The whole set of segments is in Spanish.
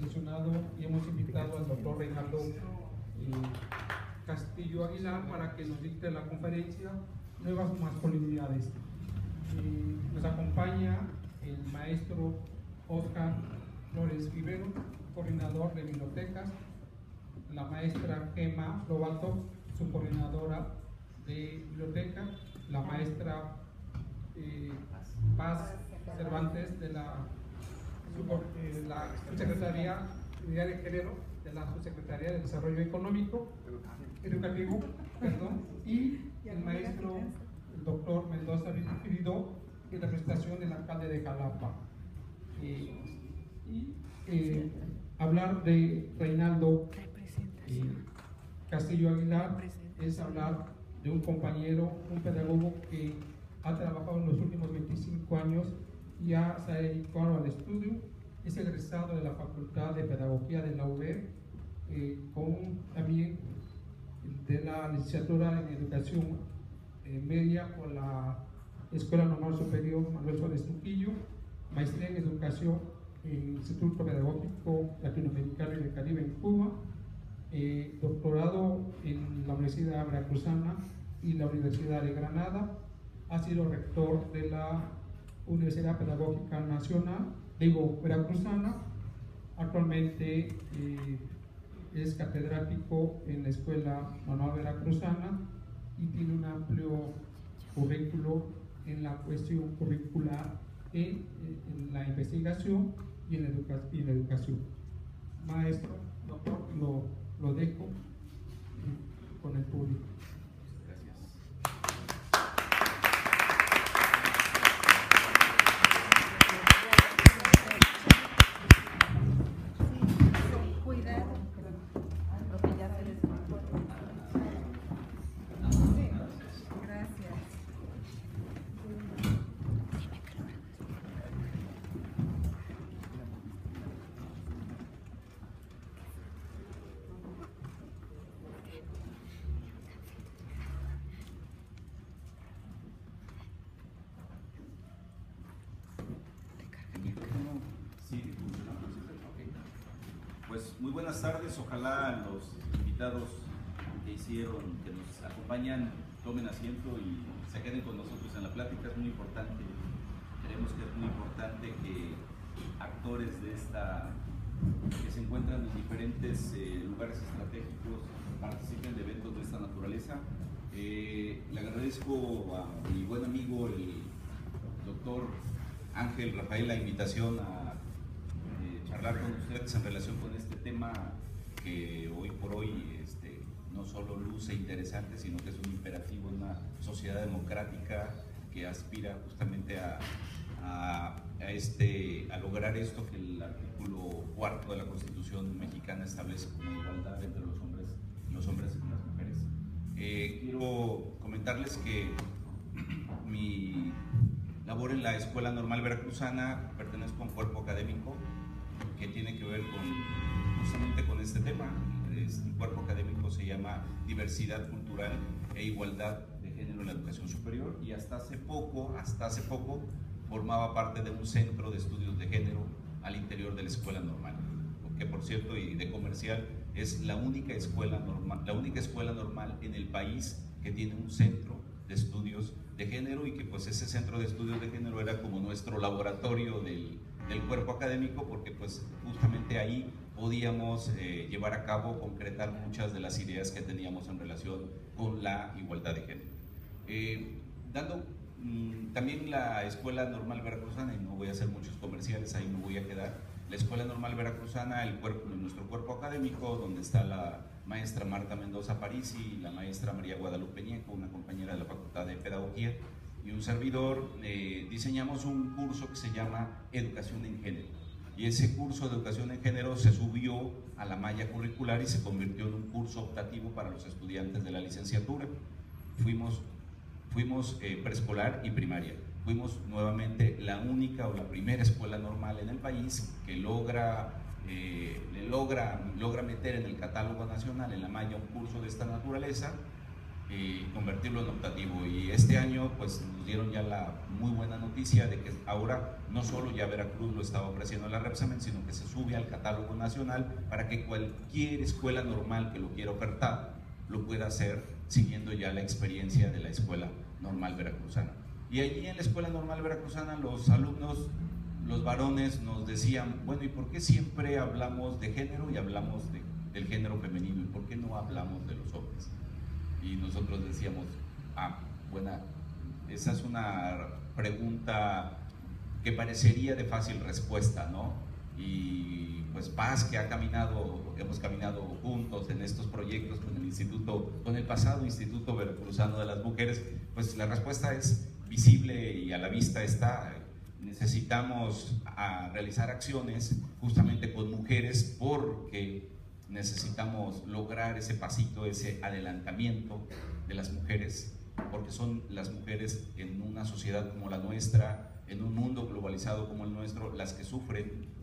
seleccionado y hemos invitado al doctor Reinaldo Castillo Aguilar para que nos dicte la conferencia Nuevas Masculinidades. Nos acompaña el maestro Oscar Flores Rivero, coordinador de bibliotecas, la maestra Gemma Lobato, subcoordinadora de biblioteca, la maestra Paz Cervantes de la Subsecretaría de Género, de la Subsecretaría de Desarrollo Educativo, y el maestro, el doctor Mendoza Viridó, en representación del alcalde de Jalapa. Hablar de Reinaldo Castillo Aguilar es hablar de un compañero, un pedagogo que ha trabajado en los últimos 25 años y se ha dedicado al estudio. Es egresado de la Facultad de Pedagogía de la UB, también de la licenciatura en Educación Media por la Escuela Normal Superior Manuel Suárez Trujillo, maestría en Educación en el Instituto Pedagógico Latinoamericano y del Caribe en Cuba, doctorado en la Universidad Veracruzana y la Universidad de Granada. Ha sido rector de la Universidad Pedagógica Nacional, Veracruzana. Actualmente es catedrático en la Escuela Normal Veracruzana y tiene un amplio currículo en la cuestión curricular, en la investigación y en la educación. Maestro, doctor, lo dejo con el público. Muy buenas tardes, ojalá los invitados que nos acompañan tomen asiento y se queden con nosotros en la plática. Es muy importante, creemos que es muy importante que actores que se encuentran en diferentes lugares estratégicos participen de eventos de esta naturaleza. Le agradezco a mi buen amigo el doctor Ángel Rafael la invitación a charlar con ustedes en relación con este tema que hoy por hoy no solo luce interesante, sino que es un imperativo en una sociedad democrática que aspira justamente a lograr esto que el artículo 4 de la Constitución mexicana establece como igualdad entre los hombres y las mujeres. Quiero comentarles que mi labor en la Escuela Normal Veracruzana pertenezco a un cuerpo académico que tiene que ver justamente con este tema. Este cuerpo académico se llama Diversidad Cultural e Igualdad de Género en la Educación Superior, y hasta hace poco formaba parte de un centro de estudios de género al interior de la Escuela Normal, que por cierto, y de comercial, es la única escuela normal en el país que tiene un centro de estudios de género, y que pues ese centro de estudios de género era como nuestro laboratorio del cuerpo académico, porque pues justamente ahí podíamos llevar a cabo, concretar muchas de las ideas que teníamos en relación con la igualdad de género. También la Escuela Normal Veracruzana, y no voy a hacer muchos comerciales, ahí me voy a quedar. La Escuela Normal Veracruzana, nuestro cuerpo académico, donde está la maestra Marta Mendoza Parisi y la maestra María Guadalupe Ñeco, una compañera de la Facultad de Pedagogía, y un servidor, diseñamos un curso que se llama Educación en Género, y ese curso de Educación en Género se subió a la malla curricular y se convirtió en un curso optativo para los estudiantes de la licenciatura. Fuimos preescolar y primaria. Fuimos nuevamente la única o la primera escuela normal en el país que logra meter en el catálogo nacional, en la malla, un curso de esta naturaleza, y convertirlo en optativo. Y este año pues nos dieron ya la muy buena noticia de que ahora no solo ya Veracruz lo estaba ofreciendo en la Repsamen, sino que se sube al catálogo nacional para que cualquier escuela normal que lo quiera ofertar lo pueda hacer siguiendo ya la experiencia de la Escuela Normal Veracruzana. Y allí en la Escuela Normal Veracruzana los alumnos, los varones, nos decían, bueno, ¿y por qué siempre hablamos de género y hablamos del género femenino? ¿Y por qué no hablamos de los hombres? Y nosotros decíamos, buena, esa es una pregunta que parecería de fácil respuesta, ¿no? Y pues Paz, que hemos caminado juntos en estos proyectos con el instituto, con el pasado Instituto Veracruzano de las Mujeres, pues la respuesta es visible y a la vista está. Necesitamos realizar acciones justamente con mujeres porque necesitamos lograr ese pasito, ese adelantamiento de las mujeres, porque son las mujeres en una sociedad como la nuestra, en un mundo globalizado como el nuestro, las que sufren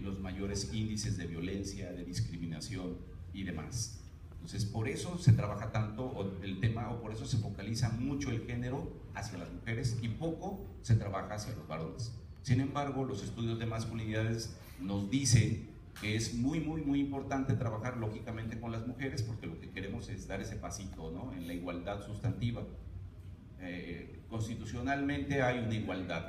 los mayores índices de violencia, de discriminación y demás. Entonces, por eso se trabaja tanto el tema, o por eso se focaliza mucho el género hacia las mujeres y poco se trabaja hacia los varones. Sin embargo, los estudios de masculinidades nos dicen que es muy importante trabajar lógicamente con las mujeres, porque lo que queremos es dar ese pasito, ¿no?, en la igualdad sustantiva. Constitucionalmente hay una igualdad,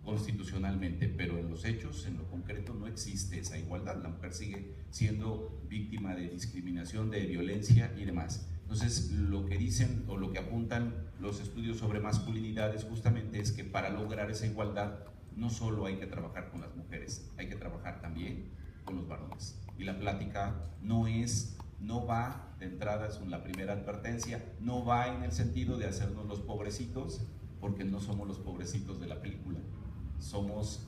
constitucionalmente, pero en los hechos, en lo concreto, no existe esa igualdad. La mujer sigue siendo víctima de discriminación, de violencia y demás. Entonces, lo que dicen o lo que apuntan los estudios sobre masculinidades justamente es que para lograr esa igualdad no solo hay que trabajar con las mujeres, hay que trabajar también con los varones. Y la plática no va, de entrada es la primera advertencia, no va en el sentido de hacernos los pobrecitos, porque no somos los pobrecitos de la película. Somos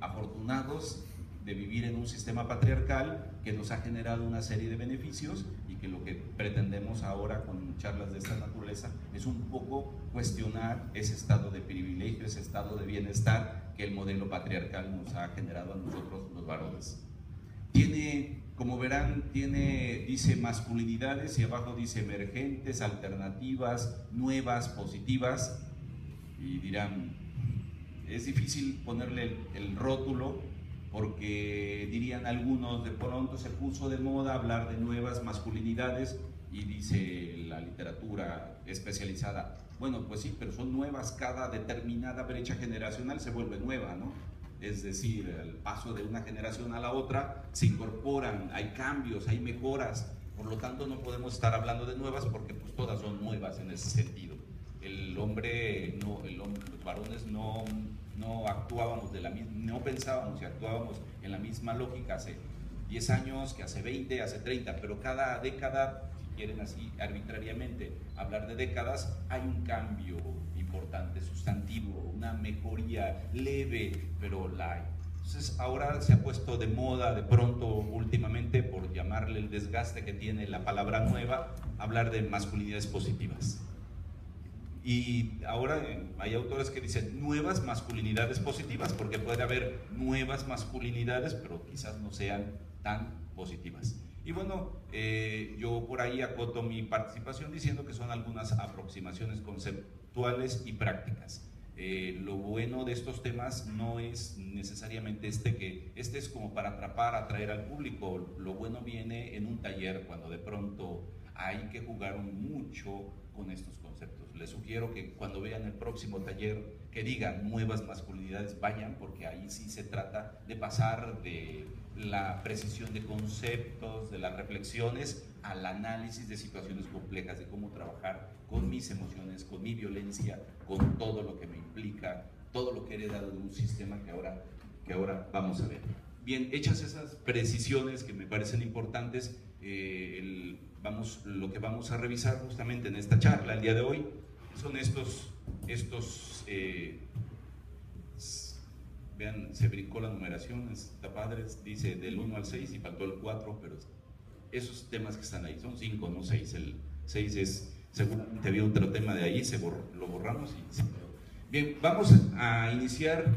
afortunados de vivir en un sistema patriarcal que nos ha generado una serie de beneficios, y que lo que pretendemos ahora con charlas de esta naturaleza es un poco cuestionar ese estado de privilegio, ese estado de bienestar que el modelo patriarcal nos ha generado a nosotros los varones. Como verán, dice masculinidades y abajo dice emergentes, alternativas, nuevas, positivas, y dirán, es difícil ponerle el rótulo porque dirían algunos, de pronto se puso de moda hablar de nuevas masculinidades y dice la literatura especializada, bueno, pues sí, pero son nuevas, cada determinada brecha generacional se vuelve nueva, ¿no? Es decir, al paso de una generación a la otra se incorporan, hay cambios, hay mejoras, por lo tanto no podemos estar hablando de nuevas porque pues todas son nuevas en ese sentido. Los varones no actuábamos no pensábamos y actuábamos en la misma lógica hace 10 años que hace 20, hace 30, pero cada década, si quieren así arbitrariamente hablar de décadas, hay un cambio importante, sustantivo, una mejoría leve, pero la hay. Entonces ahora se ha puesto de moda de pronto últimamente, por llamarle el desgaste que tiene la palabra nueva, hablar de masculinidades positivas. Y ahora hay autores que dicen nuevas masculinidades positivas, porque puede haber nuevas masculinidades, pero quizás no sean tan positivas. Y bueno, yo por ahí acoto mi participación diciendo que son algunas aproximaciones conceptuales y prácticas. Lo bueno de estos temas no es necesariamente que este es como para atraer al público. Lo bueno viene en un taller, cuando de pronto hay que jugar mucho con estos conceptos. Les sugiero que cuando vean el próximo taller que digan nuevas masculinidades, vayan, porque ahí sí se trata de pasar de la precisión de conceptos, de las reflexiones, al análisis de situaciones complejas, de cómo trabajar con mis emociones, con mi violencia, con todo lo que me implica, todo lo que he heredado de un sistema que ahora vamos a ver. Bien, hechas esas precisiones que me parecen importantes, lo que vamos a revisar justamente en esta charla el día de hoy son estos vean, se brincó la numeración, está padre, dice del 1 al 6 y faltó el 4, pero esos temas que están ahí son 5, no 6. El 6 es, seguramente había otro tema de ahí, lo borramos y se quedó. Bien, vamos a iniciar,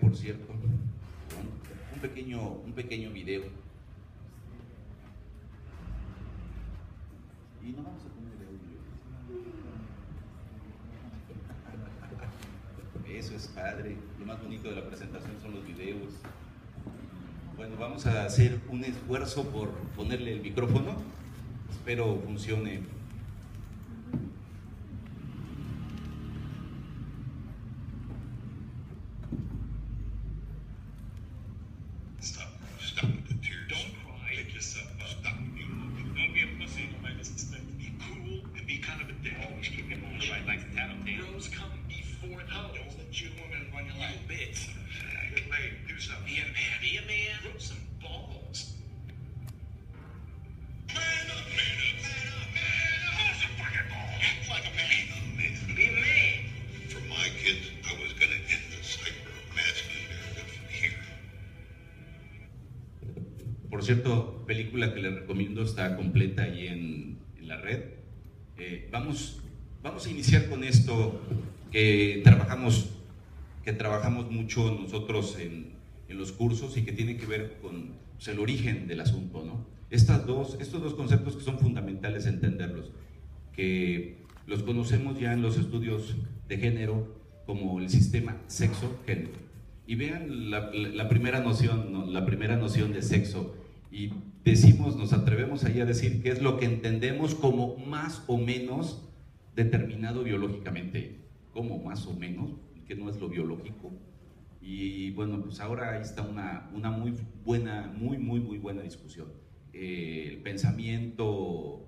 por cierto, con un pequeño video. Y no vamos a poner el audio. Eso es padre. Lo más bonito de la presentación son los videos. Bueno, vamos a hacer un esfuerzo por ponerle el micrófono. Espero funcione. Stop with the tears. Don't cry. Pick yourself up. Stop. Don't be a pussy. Nobody expect to be cool and be kind of a dick. Always keep your mind right, like the tattletale. Girls come before the don't let you women run your life. You bitch. Hey, do something. Be a man. Be a man. Grow some balls. Man up, man up, man up, man up. Grow some fucking balls. Act like a man. Be a man. For my kids, I was gonna end the cycle of masculine narrative from here. Por cierto, película que les recomiendo, está completa ahí en la red. Vamos a iniciar con esto que trabajamos mucho nosotros en los cursos y que tiene que ver con pues, el origen del asunto, ¿no? Estos dos conceptos que son fundamentales entenderlos, que los conocemos ya en los estudios de género como el sistema sexo-género. Y vean la primera noción, ¿no? La primera noción de sexo. Y nos atrevemos ahí a decir que es lo que entendemos como más o menos determinado biológicamente. ¿Cómo más o menos? Que no es lo biológico. Y bueno, pues ahora ahí está una muy buena discusión. El pensamiento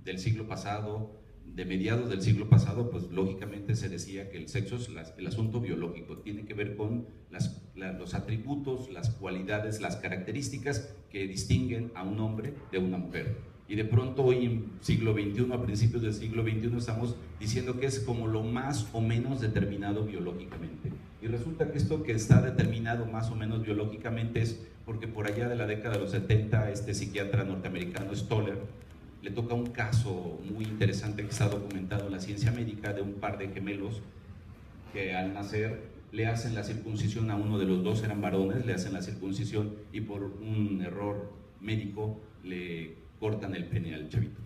del siglo pasado, de mediados del siglo pasado, pues lógicamente se decía que el sexo es el asunto biológico, tiene que ver con los atributos, las cualidades, las características que distinguen a un hombre de una mujer. Y de pronto hoy en siglo XXI, a principios del siglo XXI, estamos diciendo que es como lo más o menos determinado biológicamente. Y resulta que esto que está determinado más o menos biológicamente es porque por allá de la década de los 70, este psiquiatra norteamericano Stoller le toca un caso muy interesante que está documentado en la ciencia médica de un par de gemelos que al nacer le hacen la circuncisión a uno de los dos, eran varones, le hacen la circuncisión y por un error médico le cortan el pene al chavito.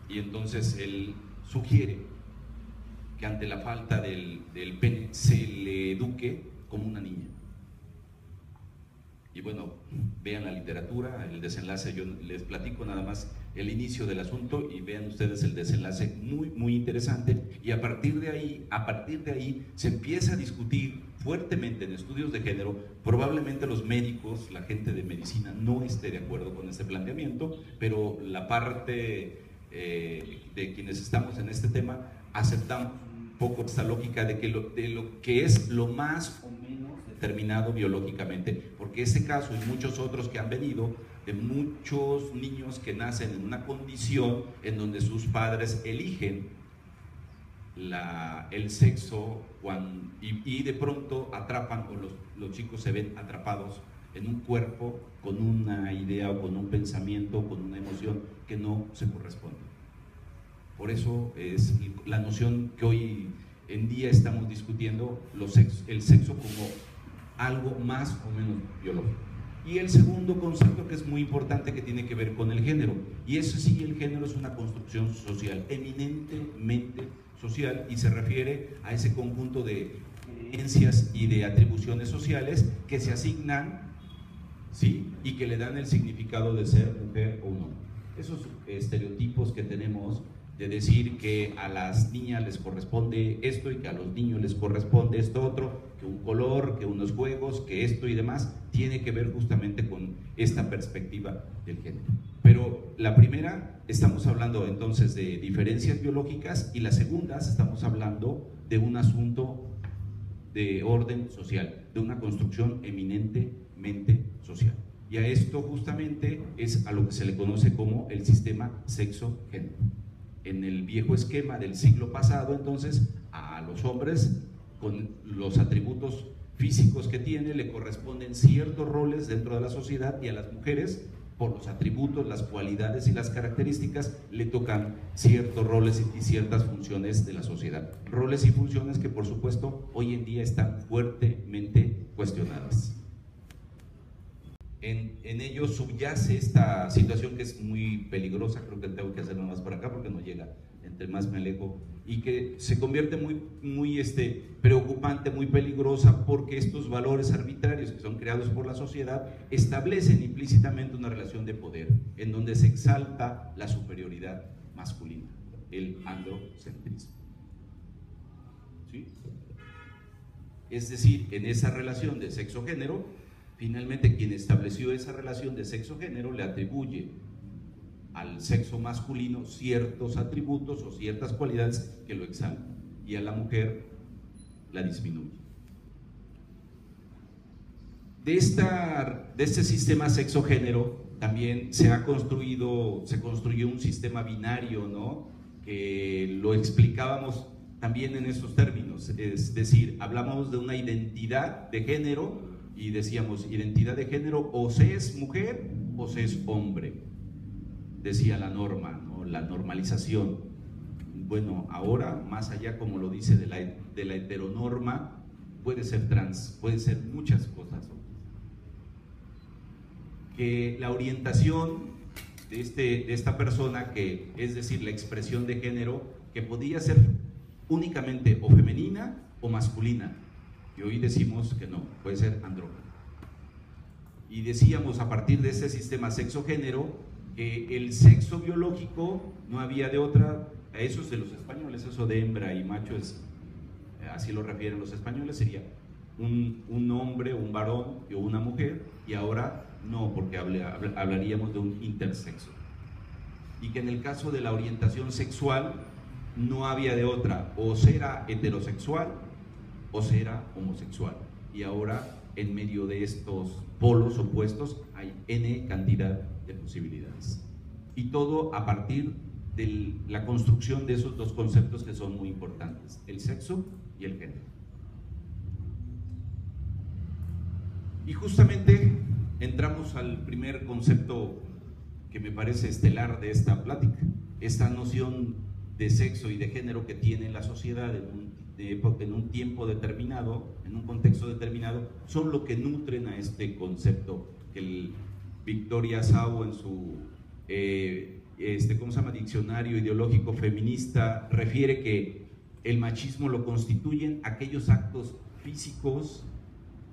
Y entonces él sugiere que ante la falta del pene se le eduque como una niña. Y bueno, vean la literatura, el desenlace, yo les platico nada más el inicio del asunto y vean ustedes el desenlace muy interesante. Y a partir de ahí se empieza a discutir fuertemente en estudios de género. Probablemente los médicos, la gente de medicina no esté de acuerdo con este planteamiento, pero la parte de quienes estamos en este tema aceptamos un poco esta lógica de lo que es lo más o menos determinado biológicamente, porque ese caso y muchos otros que han venido de muchos niños que nacen en una condición en donde sus padres eligen el sexo y de pronto atrapan, o los chicos se ven atrapados en un cuerpo con una idea o con un pensamiento, con una emoción que no se corresponde. Por eso es la noción que hoy en día estamos discutiendo, el sexo como algo más o menos biológico. Y el segundo concepto que es muy importante, que tiene que ver con el género, y eso sí, el género es una construcción social, eminentemente social, y se refiere a ese conjunto de creencias y de atribuciones sociales que se asignan, ¿sí?, y que le dan el significado de ser mujer o un hombre. Esos estereotipos que tenemos de decir que a las niñas les corresponde esto y que a los niños les corresponde esto otro, que un color, que unos juegos, que esto y demás, tiene que ver justamente con esta perspectiva del género. Pero la primera, estamos hablando entonces de diferencias biológicas, y la segunda, estamos hablando de un asunto de orden social, de una construcción eminentemente social. Y a esto justamente es a lo que se le conoce como el sistema sexo-género. En el viejo esquema del siglo pasado, entonces, a los hombres, con los atributos físicos que tiene, le corresponden ciertos roles dentro de la sociedad, y a las mujeres, por los atributos, las cualidades y las características, le tocan ciertos roles y ciertas funciones de la sociedad. Roles y funciones que, por supuesto, hoy en día están fuertemente cuestionadas. En ello subyace esta situación que es muy muy peligrosa, creo que tengo que hacerlo más para acá porque no llega, entre más me alejo, y que se convierte muy preocupante, muy peligrosa, porque estos valores arbitrarios que son creados por la sociedad establecen implícitamente una relación de poder en donde se exalta la superioridad masculina, el androcentrismo. ¿Sí? Es decir, en esa relación de sexo-género, finalmente quien estableció esa relación de sexo-género le atribuye al sexo masculino ciertos atributos o ciertas cualidades que lo exaltan, y a la mujer la disminuye. De este sistema sexo-género también se construyó un sistema binario, ¿no? Que lo explicábamos también en estos términos, es decir, hablamos de una identidad de género y decíamos, identidad de género, o se es mujer o se es hombre, decía la norma, ¿no? La normalización. Bueno, ahora, más allá, como lo dice, de la heteronorma, puede ser trans, puede ser muchas cosas. Que la orientación de esta persona, que es decir, la expresión de género, que podía ser únicamente o femenina o masculina, y hoy decimos que no, puede ser andrógeno. Y decíamos, a partir de ese sistema sexo-género, que el sexo biológico no había de otra, a eso es de los españoles, eso de hembra y macho, así lo refieren los españoles, sería un hombre, un varón o una mujer, y ahora no, porque hablaríamos de un intersexo. Y que en el caso de la orientación sexual no había de otra, o será heterosexual o será homosexual, y ahora en medio de estos polos opuestos hay N cantidad de posibilidades, y todo a partir de la construcción de esos dos conceptos que son muy importantes, el sexo y el género. Y justamente entramos al primer concepto que me parece estelar de esta plática, esta noción de sexo y de género que tiene la sociedad en un tiempo determinado, en un contexto determinado, son lo que nutren a este concepto que el Victoria Sau en su diccionario ideológico feminista refiere que el machismo lo constituyen aquellos actos físicos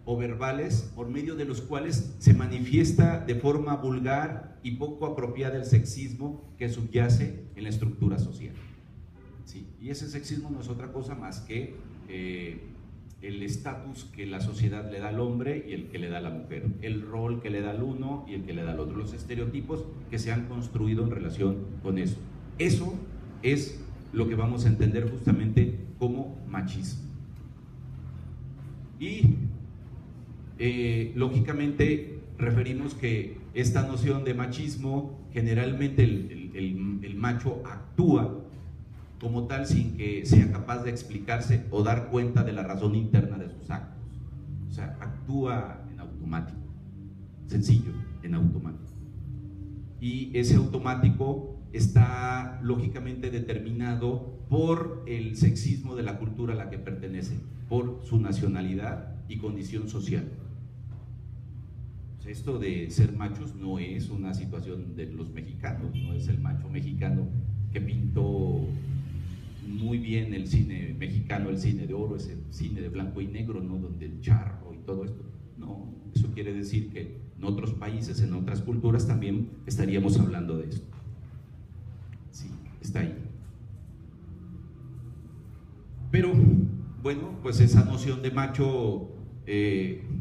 o verbales por medio de los cuales se manifiesta de forma vulgar y poco apropiada el sexismo que subyace en la estructura social. Sí, y ese sexismo no es otra cosa más que el estatus que la sociedad le da al hombre y el que le da a la mujer, el rol que le da al uno y el que le da al otro, los estereotipos que se han construido en relación con eso. Eso es lo que vamos a entender justamente como machismo. Y lógicamente referimos que esta noción de machismo, generalmente el macho actúa como tal sin que sea capaz de explicarse o dar cuenta de la razón interna de sus actos. O sea, actúa en automático, sencillo, en automático. Y ese automático está lógicamente determinado por el sexismo de la cultura a la que pertenece, por su nacionalidad y condición social. O sea, esto de ser machos no es una situación de los mexicanos, no es el macho mexicano que pintó muy bien el cine mexicano, el cine de oro, ese cine de blanco y negro, ¿no? Donde el charro y todo esto. No, eso quiere decir que en otros países, en otras culturas también estaríamos hablando de esto. Sí, está ahí. Pero, bueno, pues esa noción de macho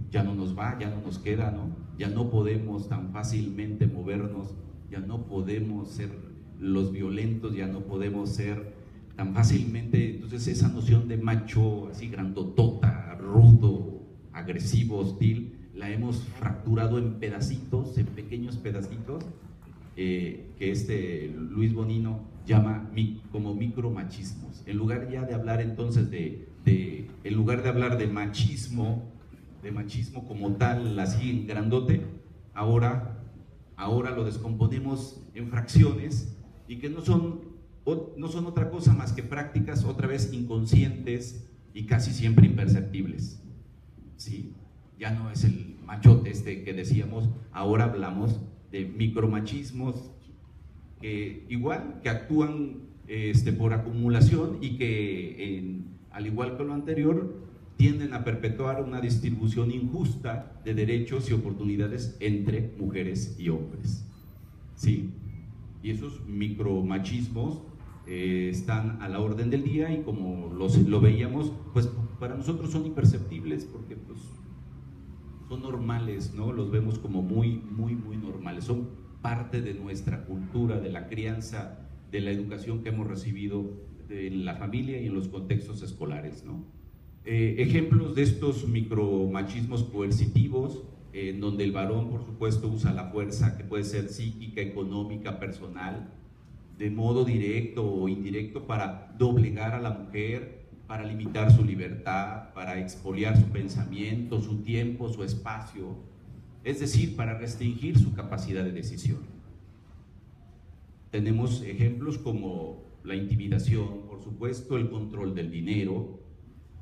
ya no nos va, ya no nos queda, ¿no? Ya no podemos tan fácilmente movernos, ya no podemos ser los violentos, ya no podemos ser tan fácilmente. Entonces esa noción de macho así grandotota, rudo, agresivo, hostil, la hemos fracturado en pedacitos, en pequeños pedacitos, que Luis Bonino llama como micromachismos. En lugar ya de hablar entonces en lugar de hablar de machismo como tal, así en grandote, ahora lo descomponemos en fracciones y que no son otra cosa más que prácticas otra vez inconscientes y casi siempre imperceptibles. ¿Sí? Ya no es el machote que decíamos, ahora hablamos de micromachismos que igual, que actúan por acumulación y que, al igual que lo anterior, tienden a perpetuar una distribución injusta de derechos y oportunidades entre mujeres y hombres. ¿Sí? Y esos micromachismos están a la orden del día y como lo veíamos, pues para nosotros son imperceptibles porque pues, son normales, ¿no? Los vemos como muy normales, son parte de nuestra cultura, de la crianza, de la educación que hemos recibido en la familia y en los contextos escolares, ¿no? Ejemplos de estos micromachismos coercitivos, en donde el varón, por supuesto, usa la fuerza que puede ser psíquica, económica, personal, de modo directo o indirecto para doblegar a la mujer, para limitar su libertad, para expoliar su pensamiento, su tiempo, su espacio, es decir, para restringir su capacidad de decisión. Tenemos ejemplos como la intimidación, por supuesto, el control del dinero,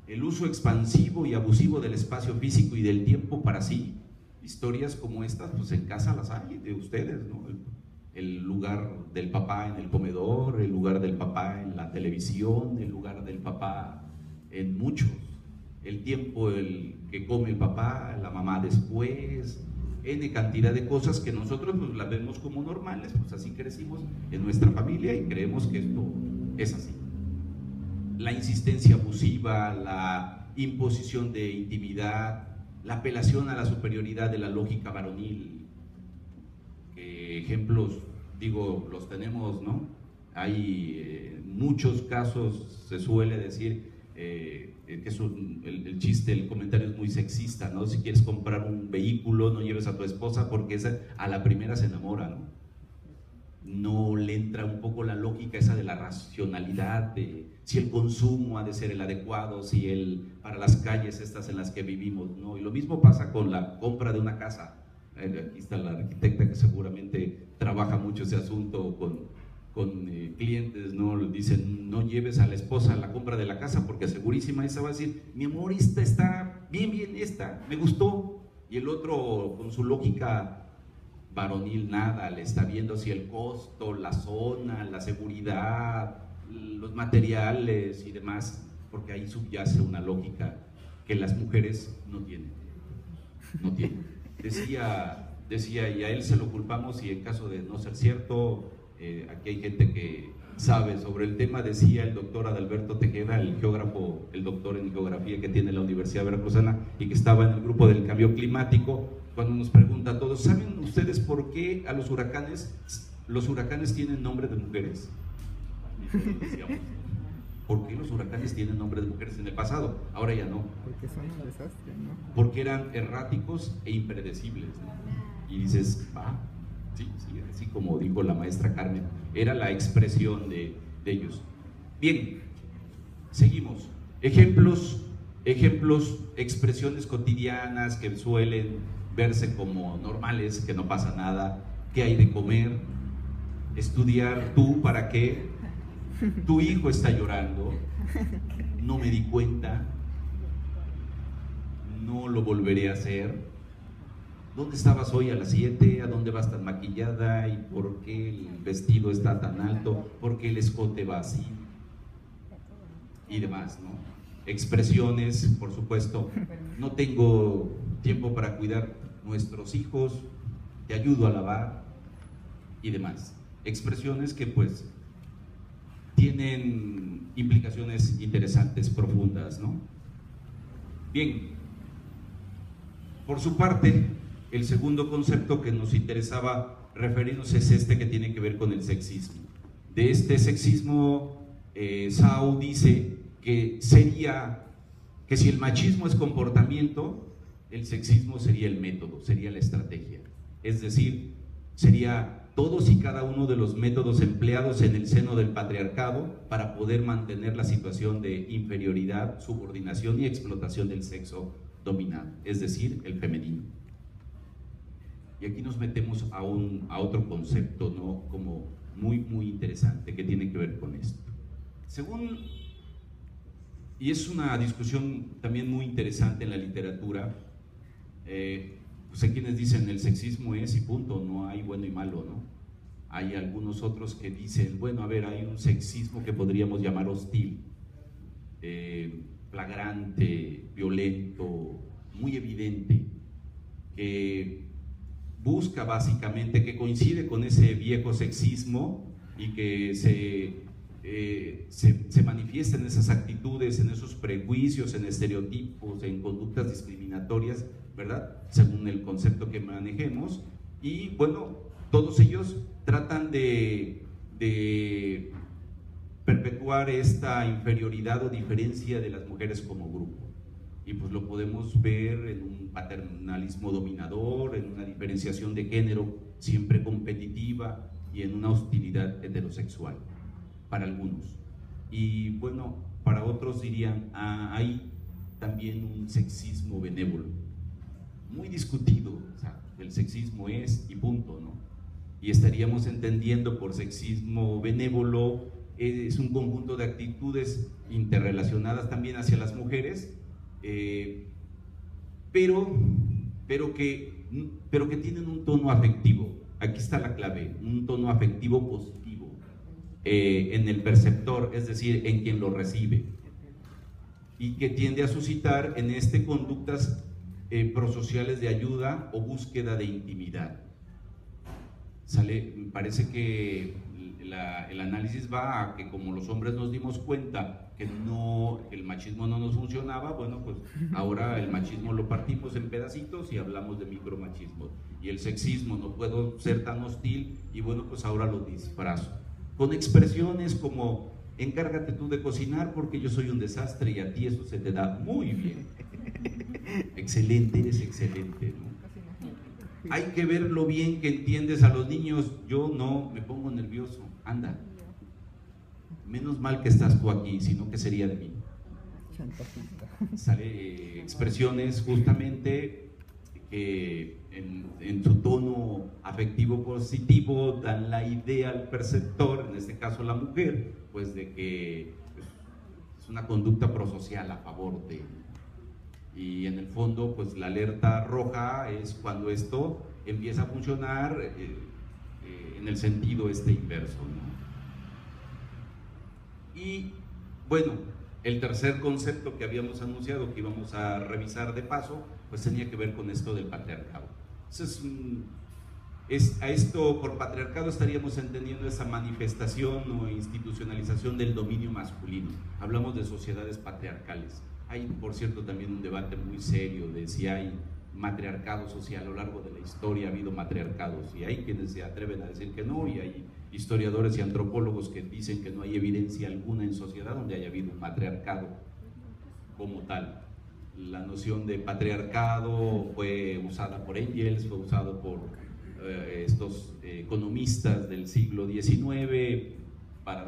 el uso expansivo y abusivo del espacio físico y del tiempo para sí. Historias como estas, pues en casa las hay de ustedes, ¿no? El lugar del papá en el comedor, el lugar del papá en la televisión, el lugar del papá en muchos, el tiempo que come el papá, la mamá después, N cantidad de cosas que nosotros pues, las vemos como normales, pues así crecimos en nuestra familia y creemos que esto es así. La insistencia abusiva, la imposición de intimidad, la apelación a la superioridad de la lógica varonil, que ejemplos, digo, los tenemos, ¿no? Hay muchos casos, se suele decir que es el chiste, el comentario es muy sexista, ¿no? Si quieres comprar un vehículo, no lleves a tu esposa porque esa a la primera se enamora, ¿no? No le entra un poco la lógica esa de la racionalidad, de si el consumo ha de ser el adecuado, si para las calles estas en las que vivimos, ¿no? Y lo mismo pasa con la compra de una casa. Aquí está la arquitecta que seguramente trabaja mucho ese asunto con clientes, ¿no? Dicen, no lleves a la esposa a la compra de la casa porque segurísima esa va a decir, mi amor, esta está bien, esta, me gustó. Y el otro con su lógica varonil nada, le está viendo si el costo, la zona, la seguridad, los materiales y demás, porque ahí subyace una lógica que las mujeres no tienen. Decía, y a él se lo culpamos y en caso de no ser cierto, aquí hay gente que sabe sobre el tema, decía el doctor Adalberto Tejeda, el geógrafo, el doctor en geografía que tiene la Universidad Veracruzana y que estaba en el grupo del cambio climático, cuando nos pregunta a todos, ¿saben ustedes por qué a los huracanes tienen nombre de mujeres? ¿Por qué los huracanes tienen nombre de mujeres en el pasado? Ahora ya no. Porque son un desastre, ¿no? Porque eran erráticos e impredecibles, ¿no? Y dices, sí, así como dijo la maestra Carmen, era la expresión de ellos. Bien, seguimos. Ejemplos, expresiones cotidianas que suelen verse como normales, que no pasa nada, que hay de comer, estudiar, ¿tú para qué? Tu hijo está llorando, no me di cuenta, no lo volveré a hacer. ¿Dónde estabas hoy a las 7? ¿A dónde vas tan maquillada? ¿Y por qué el vestido está tan alto? ¿Por qué el escote va así? Y demás, ¿no? Expresiones, por supuesto, no tengo tiempo para cuidar nuestros hijos, te ayudo a lavar y demás. Expresiones que pues tienen implicaciones interesantes, profundas, ¿no? Bien, por su parte, el segundo concepto que nos interesaba referirnos es este que tiene que ver con el sexismo. De este sexismo, Sau dice que si el machismo es comportamiento, el sexismo sería el método, sería la estrategia. Es decir, sería todos y cada uno de los métodos empleados en el seno del patriarcado para poder mantener la situación de inferioridad, subordinación y explotación del sexo dominado, es decir, el femenino. Y aquí nos metemos a otro concepto, ¿no? Como muy interesante que tiene que ver con esto. Y es una discusión también muy interesante en la literatura, pues hay quienes dicen el sexismo es y punto, no hay bueno y malo, ¿no? hay algunos otros que dicen, bueno, a ver, hay un sexismo que podríamos llamar hostil, flagrante, violento, muy evidente, que busca básicamente, que coincide con ese viejo sexismo y que se manifiesta en esas actitudes, en esos prejuicios, en estereotipos, en conductas discriminatorias, ¿verdad? Según el concepto que manejemos. Y bueno, todos ellos tratan de perpetuar esta inferioridad o diferencia de las mujeres como grupo. Y pues lo podemos ver en un paternalismo dominador, en una diferenciación de género siempre competitiva y en una hostilidad heterosexual, para algunos. Y bueno, para otros dirían, hay también un sexismo benévolo, muy discutido, o sea, el sexismo es y punto, ¿no? Y estaríamos entendiendo por sexismo benévolo, es un conjunto de actitudes interrelacionadas también hacia las mujeres, pero que tienen un tono afectivo. Aquí está la clave, un tono afectivo positivo en el perceptor, es decir, en quien lo recibe, y que tiende a suscitar en conductas prosociales de ayuda o búsqueda de intimidad. Me parece que el análisis va a que como los hombres nos dimos cuenta que el machismo no nos funcionaba, bueno, pues ahora el machismo lo partimos en pedacitos y hablamos de micromachismo. Y el sexismo, no puedo ser tan hostil, y bueno, pues ahora lo disfrazo con expresiones como: encárgate tú de cocinar porque yo soy un desastre y a ti eso se te da muy bien. Excelente, eres excelente, ¿no? Hay que ver lo bien que entiendes a los niños. Yo no, me pongo nervioso. Anda, menos mal que estás tú aquí, sino que sería de mí. Sale expresiones justamente que en su tono afectivo positivo dan la idea al perceptor, en este caso la mujer, pues de que es una conducta prosocial a favor de. Y en el fondo, pues la alerta roja es cuando esto empieza a funcionar en el sentido inverso, ¿no? Y bueno, el tercer concepto que habíamos anunciado que íbamos a revisar de paso, pues tenía que ver con esto del patriarcado. Entonces, a esto por patriarcado estaríamos entendiendo esa manifestación o institucionalización del dominio masculino. Hablamos de sociedades patriarcales. Hay, por cierto, también un debate muy serio de si hay matriarcado social. A lo largo de la historia ha habido matriarcados, y hay quienes se atreven a decir que no, y hay historiadores y antropólogos que dicen que no hay evidencia alguna en sociedad donde haya habido un matriarcado como tal. La noción de patriarcado fue usada por Engels, fue usado por estos economistas del siglo XIX para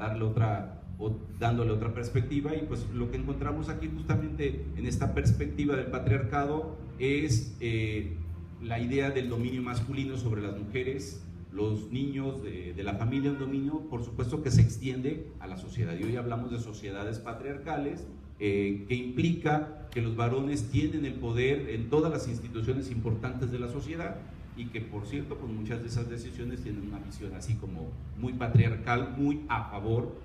dándole otra perspectiva, y pues lo que encontramos aquí justamente en esta perspectiva del patriarcado es la idea del dominio masculino sobre las mujeres, los niños, de la familia, un dominio por supuesto que se extiende a la sociedad. Y hoy hablamos de sociedades patriarcales, que implica que los varones tienen el poder en todas las instituciones importantes de la sociedad, y que por cierto pues muchas de esas decisiones tienen una visión así como muy patriarcal, muy a favor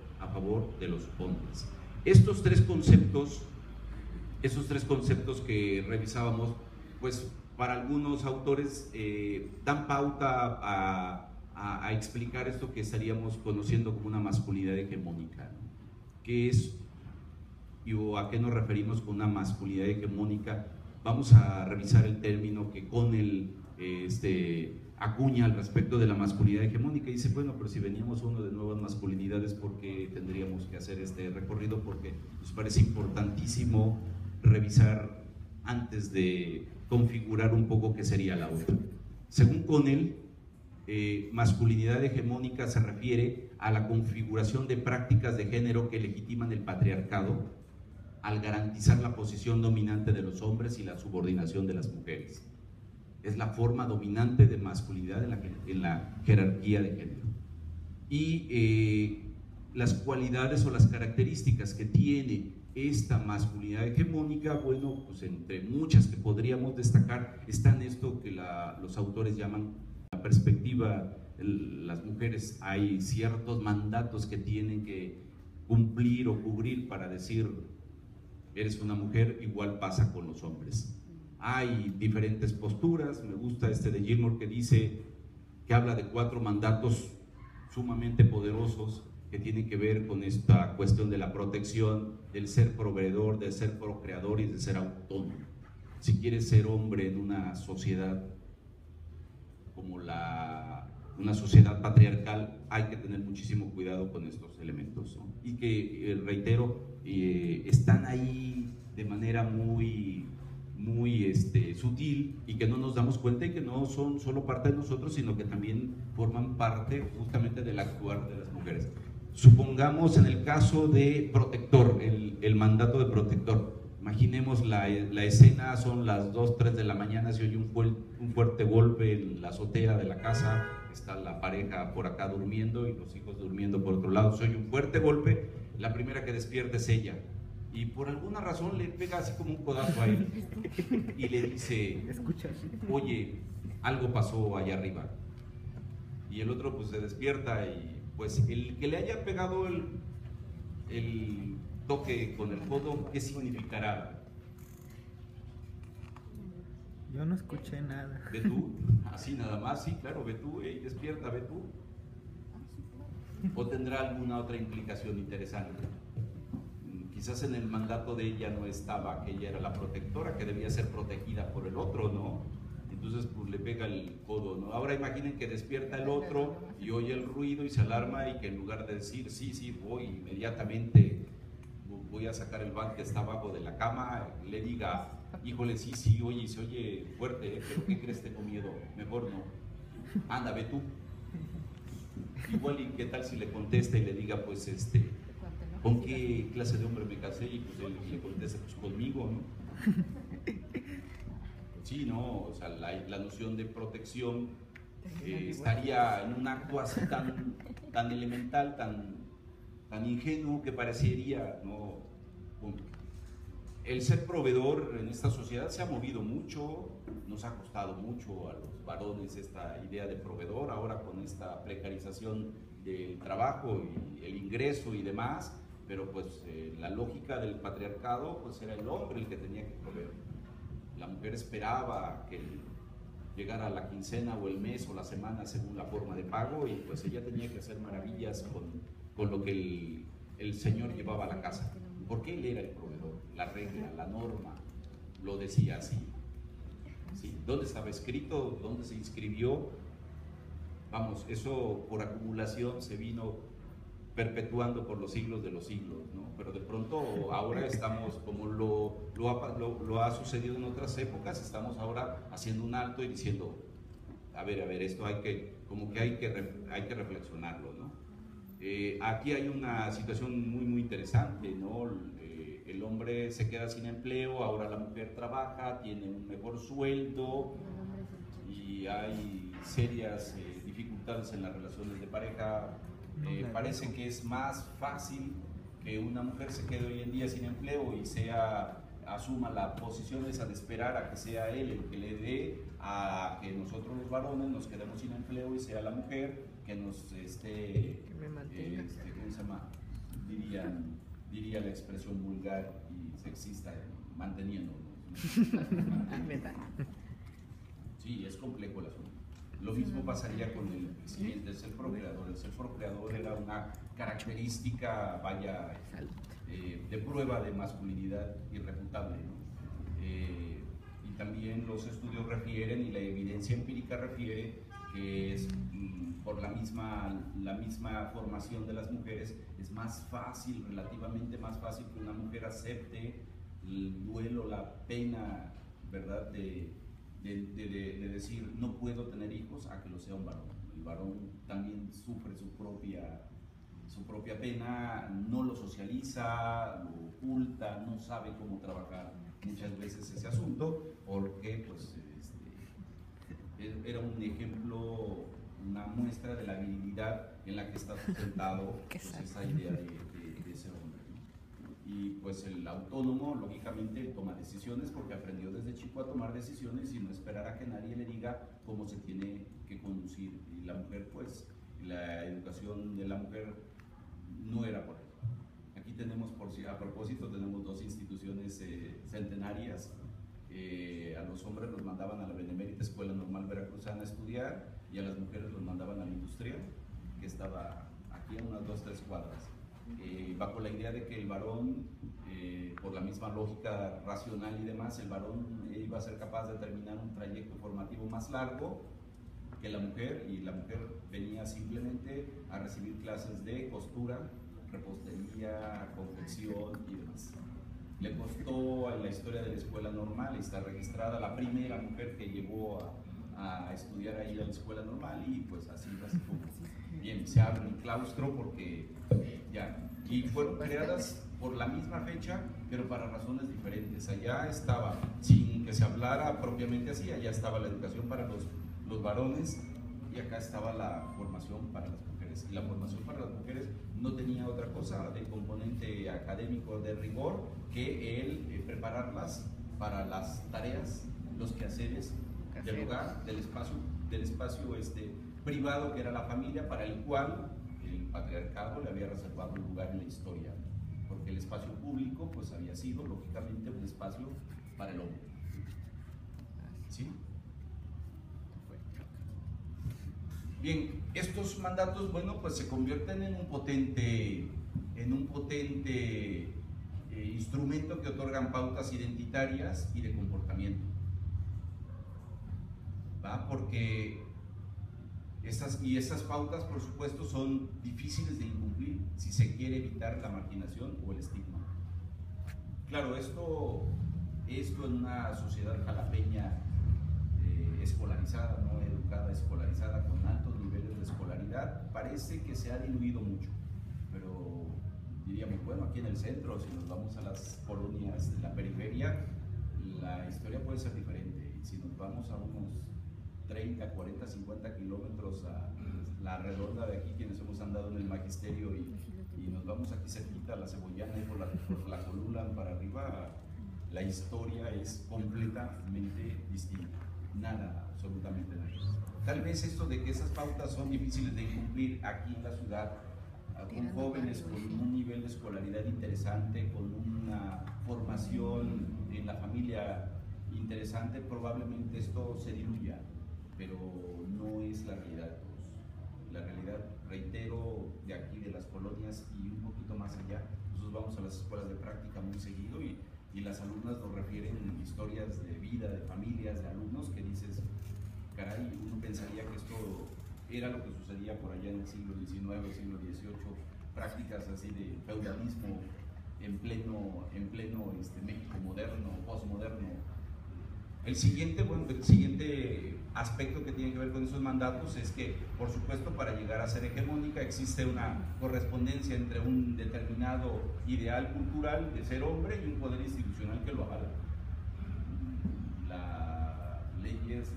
de los hombres. Esos tres conceptos que revisábamos, pues para algunos autores dan pauta a explicar esto que estaríamos conociendo como una masculinidad hegemónica, ¿no? ¿Qué es o a qué nos referimos con una masculinidad hegemónica? Vamos a revisar el término que Connell acuña al respecto de la masculinidad hegemónica, y dice, bueno, pero si veníamos uno de nuevas masculinidades, ¿por qué tendríamos que hacer este recorrido? Porque nos parece importantísimo revisar antes de configurar un poco qué sería la otra. Según Connell, masculinidad hegemónica se refiere a la configuración de prácticas de género que legitiman el patriarcado al garantizar la posición dominante de los hombres y la subordinación de las mujeres. Es la forma dominante de masculinidad en la jerarquía de género. Y las cualidades o las características que tiene esta masculinidad hegemónica, bueno, pues entre muchas que podríamos destacar, están esto que los autores llaman la perspectiva las mujeres hay ciertos mandatos que tienen que cumplir o cubrir para decir, eres una mujer, igual pasa con los hombres. Hay diferentes posturas, me gusta este de Gilmore que dice, que habla de 4 mandatos sumamente poderosos que tienen que ver con esta cuestión de la protección, del ser proveedor, del ser procreador y de ser autónomo. Si quieres ser hombre en una sociedad como una sociedad patriarcal, hay que tener muchísimo cuidado con estos elementos, ¿no? Y que, reitero, están ahí de manera muy sutil y que no nos damos cuenta y que no son solo parte de nosotros, sino que también forman parte justamente del actuar de las mujeres. Supongamos en el caso de protector, el mandato de protector. Imaginemos la escena, son las 2, 3 de la mañana, se oye un fuerte golpe en la azotea de la casa, está la pareja por acá durmiendo y los hijos durmiendo por otro lado, se oye un fuerte golpe, la primera que despierta es ella, y por alguna razón le pega así como un codazo a él, y le dice, oye, algo pasó allá arriba, y el otro pues se despierta y pues el que le haya pegado el toque con el codo, ¿qué significará? Yo no escuché nada. ¿Ve tú? Así nada más, sí, claro, ve tú, despierta, ve tú. ¿O tendrá alguna otra implicación interesante? Quizás en el mandato de ella no estaba que ella era la protectora, que debía ser protegida por el otro, ¿no? Entonces pues le pega el codo, ¿no? Ahora imaginen que despierta el otro y oye el ruido y se alarma y que en lugar de decir, sí, voy inmediatamente, voy a sacar el bat que está abajo de la cama, le diga, híjole, sí, oye, se oye fuerte, pero ¿qué crees? Tengo miedo, mejor no, anda, ve tú. Igual y qué tal si le contesta y le diga, pues ¿con qué clase de hombre me casé? Y pues él le contesta, pues conmigo, ¿no? Sí, ¿no? O sea, la noción de protección estaría en un acto así tan elemental, tan ingenuo que parecería, ¿no? El ser proveedor en esta sociedad se ha movido mucho, nos ha costado mucho a los varones esta idea de proveedor, ahora con esta precarización del trabajo y el ingreso y demás, pero pues la lógica del patriarcado pues era el hombre el que tenía que proveer. La mujer esperaba que llegara la quincena o el mes o la semana según la forma de pago y pues ella tenía que hacer maravillas con lo que el señor llevaba a la casa, porque él era el proveedor, la regla, la norma, lo decía así. ¿Sí? ¿Dónde estaba escrito? ¿Dónde se inscribió? Vamos, eso por acumulación se vino perpetuando por los siglos de los siglos, ¿no? Pero de pronto ahora estamos, como lo ha sucedido en otras épocas, estamos ahora haciendo un alto y diciendo, a ver, esto hay que reflexionarlo, ¿no? Aquí hay una situación muy interesante, ¿no? El hombre se queda sin empleo, ahora la mujer trabaja, tiene un mejor sueldo y hay serias dificultades en las relaciones de pareja. Parece que es más fácil que una mujer se quede hoy en día sin empleo y asuma la posición esa de esperar a que sea él el que le dé, a que nosotros los varones nos quedemos sin empleo y sea la mujer que nos ¿cómo se llama? Diría la expresión vulgar y sexista, manteniéndonos. Sí, es complejo el asunto. Lo mismo pasaría con el siguiente, el ser procreador. El ser procreador era una característica, de prueba de masculinidad irrefutable, ¿no? Y también los estudios refieren y la evidencia empírica refiere que es por la misma formación de las mujeres, es más fácil, relativamente más fácil que una mujer acepte el duelo, la pena, ¿verdad?, de decir no puedo tener hijos, a que lo sea un varón. El varón también sufre su propia pena, no lo socializa, lo oculta, no sabe cómo trabajar muchas veces ese asunto, porque pues era un ejemplo, una muestra de la virilidad en la que está sustentado pues, esa idea de ese hombre, ¿no? Y pues el autónomo, lógicamente, toma decisiones porque aprendió desde chico a tomar decisiones y no esperar a que nadie le diga cómo se tiene que conducir, y la mujer, pues, la educación de la mujer no era por eso. Aquí tenemos, a propósito, tenemos dos instituciones centenarias. A los hombres los mandaban a la Benemérita Escuela Normal Veracruzana a estudiar, y a las mujeres los mandaban a la industrial, que estaba aquí a unas 2-3 cuadras. Bajo la idea de que el varón, por la misma lógica racional y demás, el varón iba a ser capaz de terminar un trayecto formativo más largo que la mujer, y la mujer venía simplemente a recibir clases de costura, repostería, confección y demás. Le costó a la historia de la escuela normal, está registrada la primera mujer que llegó a estudiar ahí a la escuela normal, y pues así como bien, se abre un claustro porque ya, y fueron creadas por la misma fecha, pero para razones diferentes. Allá estaba, sin que se hablara propiamente así, allá estaba la educación para los varones, y acá estaba la formación para las mujeres. Y la formación para las mujeres no tenía otra cosa de componente académico de rigor que el prepararlas para las tareas, los quehaceres del hogar, del espacio privado que era la familia, para el cual el patriarcado le había reservado un lugar en la historia, porque el espacio público pues había sido lógicamente un espacio para el hombre. ¿Sí? Bien, estos mandatos, bueno, pues se convierten en un potente instrumento que otorgan pautas identitarias y de comportamiento, ¿va? Porque esas pautas, por supuesto, son difíciles de incumplir si se quiere evitar la marginación o el estigma. Claro, esto en una sociedad jalapeña escolarizada, no educada, escolarizada, con altos niveles de escolaridad, parece que se ha diluido mucho, pero diríamos, bueno, aquí en el centro, si nos vamos a las colonias de la periferia, la historia puede ser diferente. Si nos vamos a unos 30, 40, 50 kilómetros a la redonda de aquí, quienes hemos andado en el magisterio, y nos vamos aquí cerquita a la Cebollana y por la Colula para arriba, la historia es completamente distinta. Nada, absolutamente nada. Tal vez esto de que esas pautas son difíciles de incumplir aquí en la ciudad, con jóvenes con un nivel de escolaridad interesante, con una formación en la familia interesante, probablemente esto se diluya, pero no es la realidad de todos. La realidad, reitero, de aquí, de las colonias y un poquito más allá, nosotros vamos a las escuelas de práctica muy seguido, y las alumnas nos refieren historias de vida, de familias, de alumnos, que dices, caray, uno pensaría que esto era lo que sucedía por allá en el siglo XIX, siglo XVIII, prácticas así de feudalismo en pleno México moderno, postmoderno. El siguiente aspecto que tiene que ver con esos mandatos es que, por supuesto, para llegar a ser hegemónica existe una correspondencia entre un determinado ideal cultural de ser hombre y un poder institucional que lo avala. Las leyes,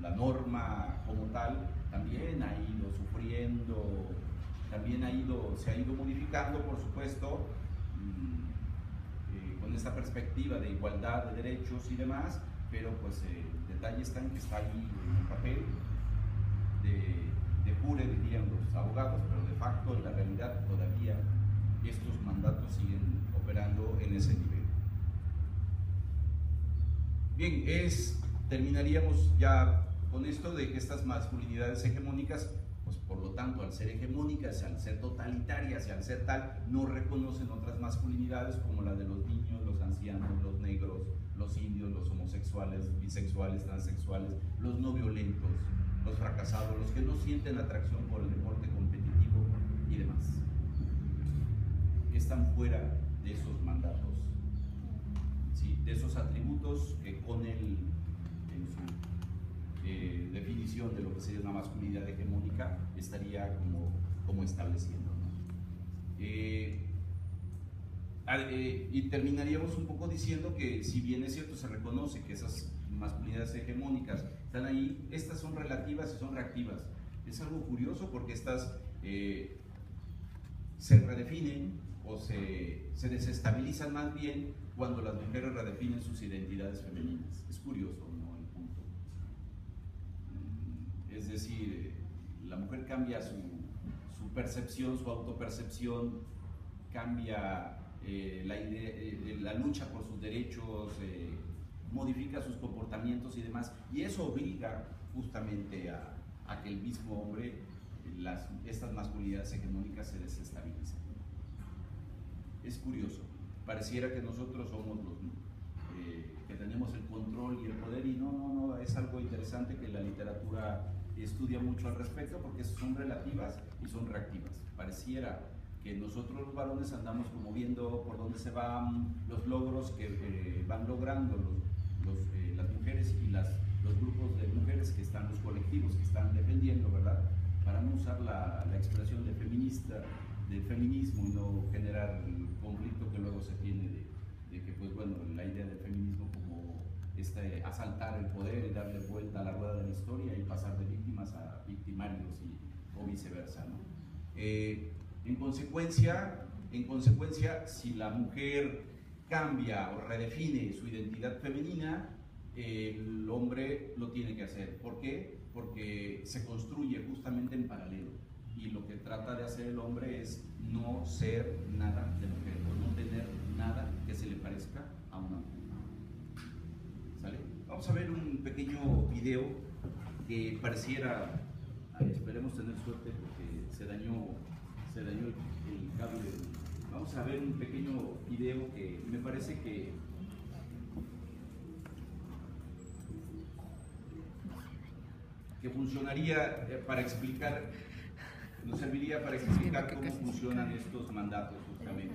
la norma como tal, también ha ido sufriendo, se ha ido modificando, por supuesto, con esta perspectiva de igualdad de derechos y demás, pero pues el detalle está en que está ahí en el papel de jure, dirían los abogados, pero de facto en la realidad todavía estos mandatos siguen operando en ese nivel. Bien, terminaríamos ya con esto de que estas masculinidades hegemónicas, pues por lo tanto, al ser hegemónicas, al ser totalitarias y al ser tal, no reconocen otras masculinidades como la de los niños, los ancianos, los negros, los indios, los homosexuales, bisexuales, transexuales, los no violentos, los fracasados, los que no sienten atracción por el deporte competitivo y demás. Están fuera de esos mandatos, ¿sí? De esos atributos que con en su definición de lo que sería una masculinidad hegemónica estaría como estableciendo, ¿no? Y terminaríamos un poco diciendo que, si bien es cierto, se reconoce que esas masculinidades hegemónicas están ahí, estas son relativas y son reactivas. Es algo curioso porque estas se redefinen o se desestabilizan más bien cuando las mujeres redefinen sus identidades femeninas. Es curioso, ¿no? El punto. Es decir, la mujer cambia su percepción, su autopercepción, cambia la lucha por sus derechos, modifica sus comportamientos y demás, y eso obliga justamente a que el mismo hombre, estas masculinidades hegemónicas se desestabilicen. Es curioso, pareciera que nosotros somos los que tenemos el control y el poder, y no, es algo interesante que la literatura estudia mucho al respecto, porque son relativas y son reactivas. Pareciera que nosotros los varones andamos como viendo por dónde se van los logros que van logrando las mujeres y los grupos de mujeres que están, los colectivos que están defendiendo, ¿verdad? Para no usar la expresión de feminista, del feminismo, y no generar el conflicto que luego se tiene de que, pues bueno, la idea del feminismo como asaltar el poder y darle vuelta a la rueda de la historia y pasar de víctimas a victimarios o viceversa, ¿no? En consecuencia, si la mujer cambia o redefine su identidad femenina, el hombre lo tiene que hacer. ¿Por qué? Porque se construye justamente en paralelo, y lo que trata de hacer el hombre es no ser nada de mujer, o no tener nada que se le parezca a una mujer. ¿Sale? Vamos a ver un pequeño video que pareciera, esperemos tener suerte porque se dañó el cable. Vamos a ver un pequeño video que me parece que funcionaría para explicar, nos serviría para explicar cómo funcionan estos mandatos justamente.